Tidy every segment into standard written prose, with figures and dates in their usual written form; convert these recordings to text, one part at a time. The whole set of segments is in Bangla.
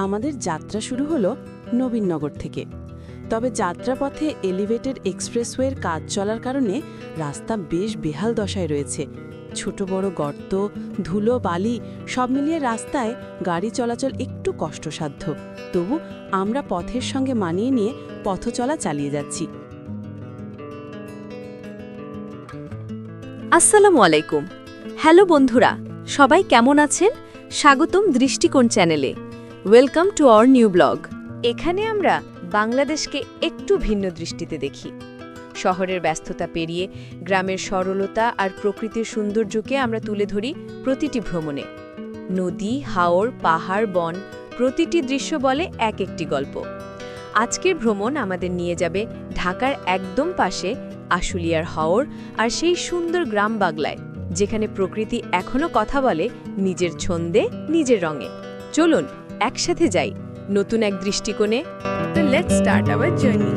আমাদের যাত্রা শুরু হলো নবীননগর থেকে। তবে যাত্রাপথে এলিভেটেড এক্সপ্রেসওয়ের কাজ চলার কারণে রাস্তা বেশ বেহাল দশায় রয়েছে। ছোট বড় গর্ত, ধুলো, বালি সব মিলিয়ে রাস্তায় গাড়ি চলাচল একটু কষ্টসাধ্য। তবু আমরা পথের সঙ্গে মানিয়ে নিয়ে পথ চলা চালিয়ে যাচ্ছি। আসসালামু আলাইকুম। হ্যালো বন্ধুরা, সবাই কেমন আছেন? স্বাগতম দৃষ্টিকোণ চ্যানেলে। Welcome to our new blog. এখানে আমরা বাংলাদেশকে একটু ভিন্ন দৃষ্টিতে দেখি। শহরের ব্যস্ততা পেরিয়ে গ্রামের সরলতা আর প্রকৃতির সৌন্দর্যকে আমরা তুলে ধরি প্রতিটি ভ্রমণে। নদী, হাওর, পাহাড়, বন, প্রতিটি দৃশ্য বলে এক একটি গল্প। আজকের ভ্রমণ আমাদের নিয়ে যাবে ঢাকার একদম পাশে আশুলিয়ার হাওর আর সেই সুন্দর গ্রাম বাগলায়, যেখানে প্রকৃতি এখনো কথা বলে নিজের ছন্দে, নিজের রঙে। চলুন একসাথে যাই নতুন এক দৃষ্টিকোণে। তো লেটস স্টার্ট আওয়ার জার্নি।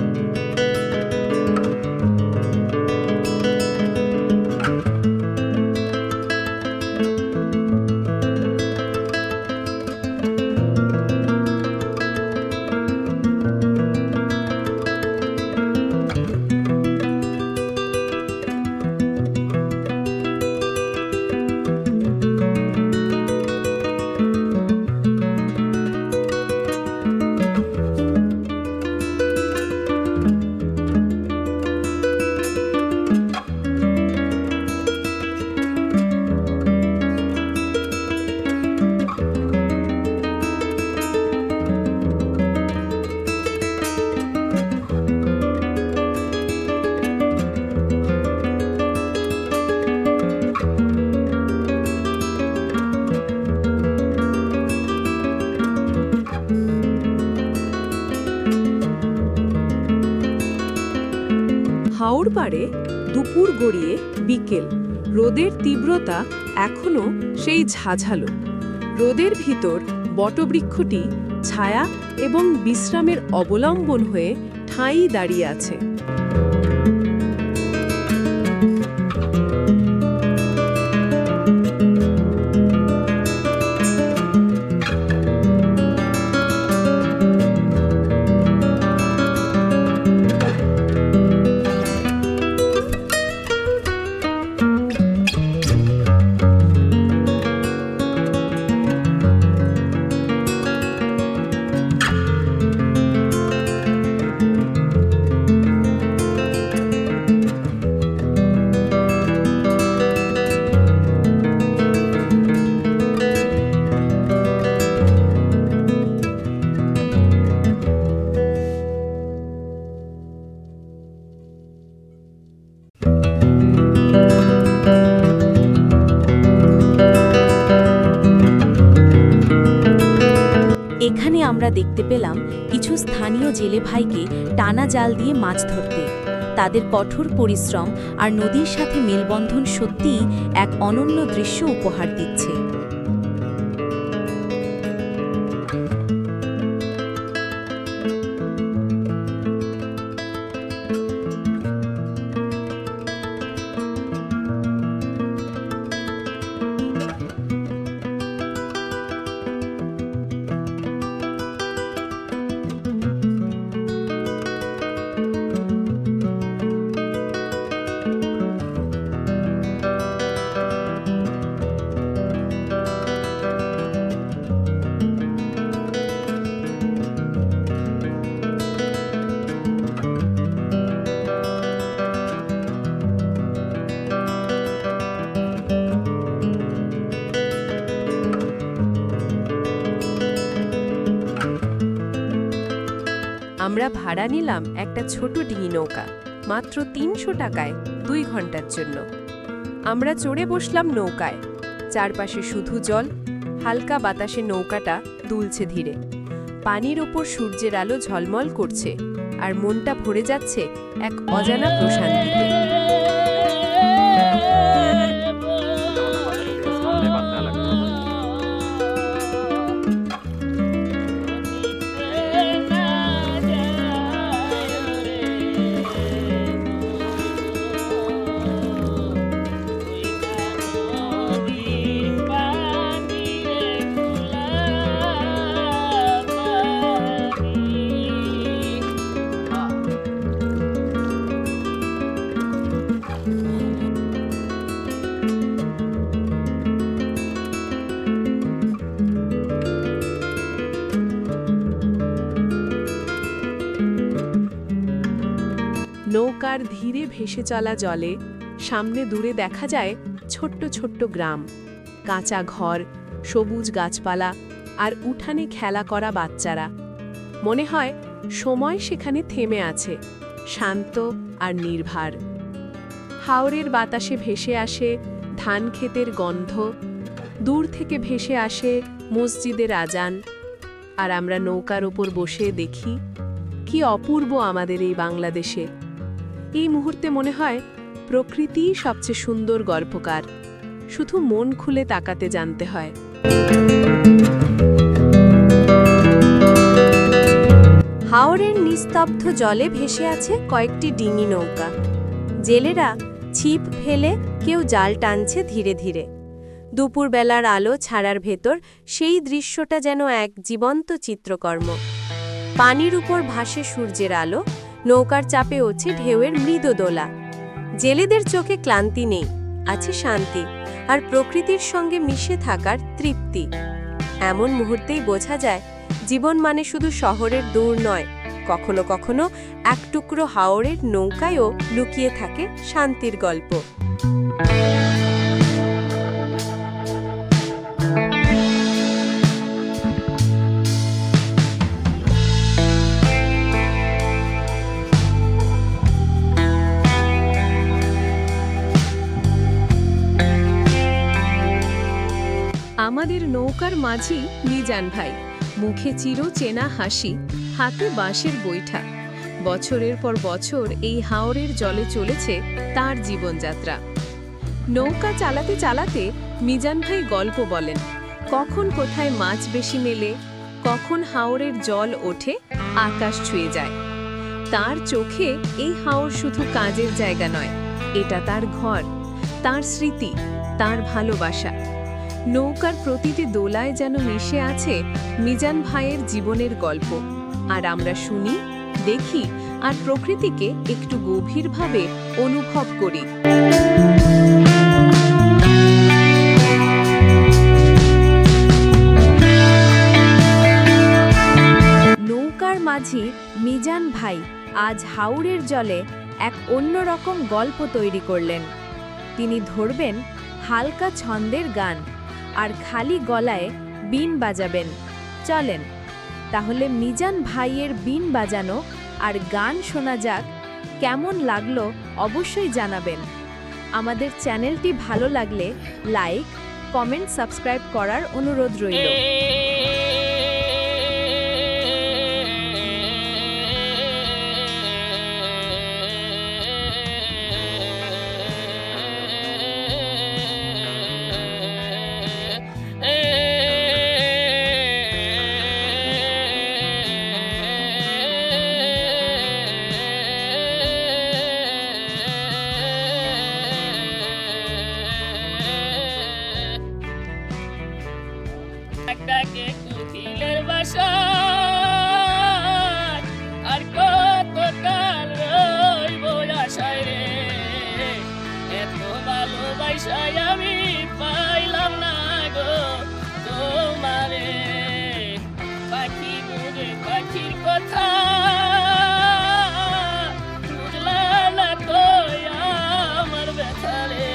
হাওর পাড়ে দুপুর গড়িয়ে বিকেল, রোদের তীব্রতা এখনও সেই ঝাঝালো। রোদের ভিতর বটবৃক্ষটি ছায়া এবং বিশ্রামের অবলম্বন হয়ে ঠাঁই দাঁড়িয়ে আছে। এখানে আমরা দেখতে পেলাম কিছু স্থানীয় জেলে ভাইকে টানা জাল দিয়ে মাছ ধরতে। তাদের কঠোর পরিশ্রম আর নদীর সাথে মেলবন্ধন সত্যিই এক অনন্য দৃশ্য উপহার দিচ্ছে। আমরা ভাড়া নিলাম একটা ছোট ডিঙি নৌকা, মাত্র ৩০০ টাকায় ২ ঘন্টার জন্য। আমরা চড়ে বসলাম নৌকায়। চারপাশে শুধু জল, হালকা বাতাসে নৌকাটা দুলছে ধীরে। পানির ওপর সূর্যের আলো ঝলমল করছে, আর মনটা ভরে যাচ্ছে এক অজানা প্রশান্তিতে। নৌকার ধীরে ভেসে চলা জলে সামনে দূরে দেখা যায় ছোট্ট ছোট্ট গ্রাম, কাঁচা ঘর, সবুজ গাছপালা আর উঠানে খেলা করা বাচ্চারা। মনে হয় সময় সেখানে থেমে আছে, শান্ত আর নির্ভার। হাওরের বাতাসে ভেসে আসে ধান ক্ষেতের গন্ধ, দূর থেকে ভেসে আসে মসজিদের আজান, আর আমরা নৌকার ওপর বসে দেখি কি অপূর্ব আমাদের এই বাংলাদেশে। এই মুহূর্তে মনে হয় প্রকৃতিই সবচেয়ে সুন্দর গল্পকার, শুধু মন খুলে তাকাতে জানতে হয়। হাওরের নিস্তব্ধ জলে ভেসে আছে কয়েকটি ডিঙি নৌকা। জেলেরা ছিপ ফেলে কেউ জাল টানছে ধীরে ধীরে। দুপুরবেলার আলো ছাড়ার ভেতর সেই দৃশ্যটা যেন এক জীবন্ত চিত্রকর্ম। পানির উপর ভাসে সূর্যের আলো, নৌকার চাপে ওঠে ঢেউয়ের মৃদু দোলা। জেলেদের চোখে ক্লান্তি নেই, আছে শান্তি আর প্রকৃতির সঙ্গে মিশে থাকার তৃপ্তি। এমন মুহূর্তেই বোঝা যায় জীবন মানে শুধু শহরের দূর নয়, কখনো কখনো এক টুকরো হাওরের নৌকায়ও লুকিয়ে থাকে শান্তির গল্প। আমাদের নৌকার মাঝি মিজান ভাই, মুখে চির চেনা হাসি, হাতে বাঁশের বৈঠা। বছরের পর বছর এই হাওরের জলে চলেছে তার জীবনযাত্রা। নৌকা চালাতে চালাতে মিজান ভাই গল্প বলেন, কখন কোথায় মাছ বেশি মেলে, কখন হাওরের জল ওঠে আকাশ ছুঁয়ে যায়। তার চোখে এই হাওর শুধু কাজের জায়গা নয়, এটা তার ঘর, তার স্মৃতি, তার ভালোবাসা। নৌকার প্রতিটি দোলায় যেন মিশে আছে মিজান ভাইয়ের জীবনের গল্প, আর আমরা শুনি, দেখি আর প্রকৃতিকে একটু গভীরভাবে অনুভব করি। নৌকার মাঝি মিজান ভাই আজ হাওরের জলে এক অন্যরকম গল্প তৈরি করলেন। তিনি ধরবেন হালকা ছন্দের গান আর খালি গলায় বিন বাজাবেন। চলেন তাহলে মিজান ভাইয়ের বিন বাজানো আর গান শোনা যাক। কেমন লাগলো অবশ্যই জানাবেন। আমাদের চ্যানেলটি ভালো লাগলে লাইক, কমেন্ট, সাবস্ক্রাইব করার অনুরোধ রইল। ডাকে কুকিলের বাসায় আর কত কাল রইব আশায় রে, এত ভালোবাসায় আমি পাইলাম না গো তোমারে। পাখি বুঝে পাখির কথা বুঝলা না তো আমার ব্যথা রে।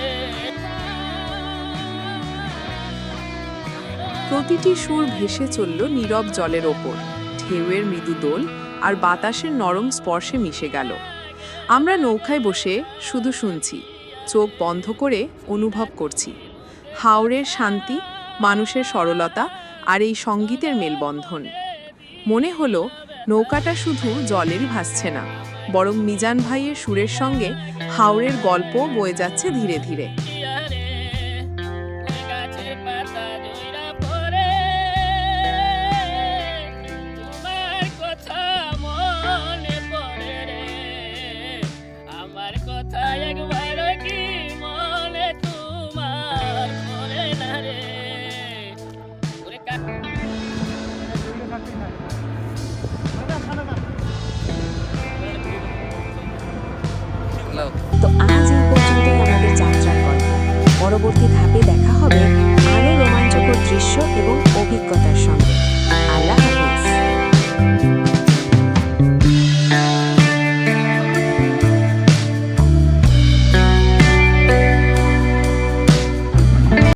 প্রতিটি সুর ভেসে চলল নীরব জলের ওপর, ঢেউয়ের মৃদু দোল আর বাতাসের নরম স্পর্শে মিশে গেল। আমরা নৌকায় বসে শুধু শুনছি, চোখ বন্ধ করে অনুভব করছি হাওরের শান্তি, মানুষের সরলতা আর এই সঙ্গীতের মেলবন্ধন। মনে হলো নৌকাটা শুধু জলেরই ভাসছে না, বরং মিজান ভাইয়ের সুরের সঙ্গে হাওরের গল্প বয়ে যাচ্ছে ধীরে ধীরে। তো আজ এই পর্যন্তই আমাদের যাত্রার গল্প। পরবর্তী ধাপে দেখা হবে আরও রোমাঞ্চকর দৃশ্য এবং অভিজ্ঞতার সঙ্গে।